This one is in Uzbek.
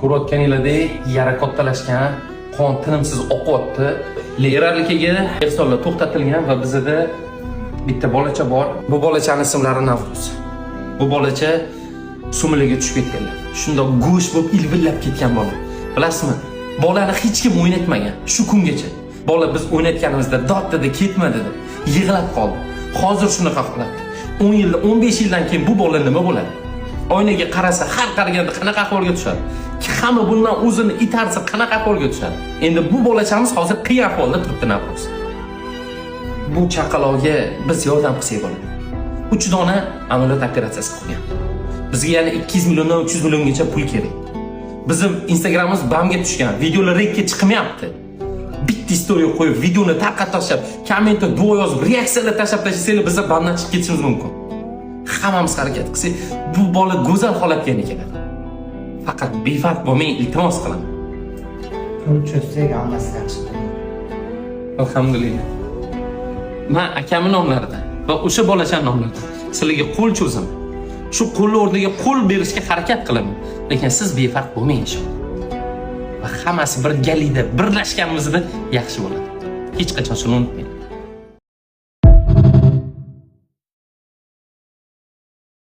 Ko'rayotganinglardek yara kattalashgan, qon tinimsiz oqyapti. Lerarlikaga ehsonlar to'xtatilgan va bizda bitta bolacha bor. Bu bolachaning ismlari Navruz. Bu bolacha sumiliga tushib ketganlar. Shunda go'sht bo'lib ilvillab ketgan bola. Bilasizmi? Bolani hech kim o'ynatmagan shu kungacha. Bola biz o'ynatganimizda dotda ketmadi deb yig'lab qoldi. Hozir shunaqa holat. 10 yil, 15 yildan keyin bu bola nima bo'ladi? Oynaga qarasa, har qaraganda qanaqa ahvolga tushadi? Hamma bundan o'zini itarsa qanaqa ahvolga tushadi? Endi bu bolachamiz hozir qiyin ahvolda turibdi Navruz. Bu chaqaloqga biz yordam qilsak bo'ladi. 3 dona amaliyot operatsiyasi qilgan. Bizga yana 200 milliondan 300 milliongacha pul kerak. Bizim Instagramimiz bamga tushgan, videolar rekka chiqmayapti. Bitta story qo'yib, videoni tarqatib tashlab, kommentda duo yozib, reaksiyalar tashlab tashlasangiz biz bamdan chiqib ketishimiz mumkin. Hammamiz harakat qilsak, bu bola go'zal holatga keladi. Faqat befarq bo'lmang, iltimos qilaman. Pul cho'zsak hammasi yaxshi. Alhamdulillah. Men akamning nomlaridan va o'sha bolachaning nomlaridan sizlarga qo'l cho'zaman. Shu qo'l o'rniga qo'l berishga harakat qilaman. Lekin siz befarq bo'lmang inshaalloh. Va hammasi bir galida birlashganimizda yaxshi bo'ladi. Hech qachon shuni unutmang.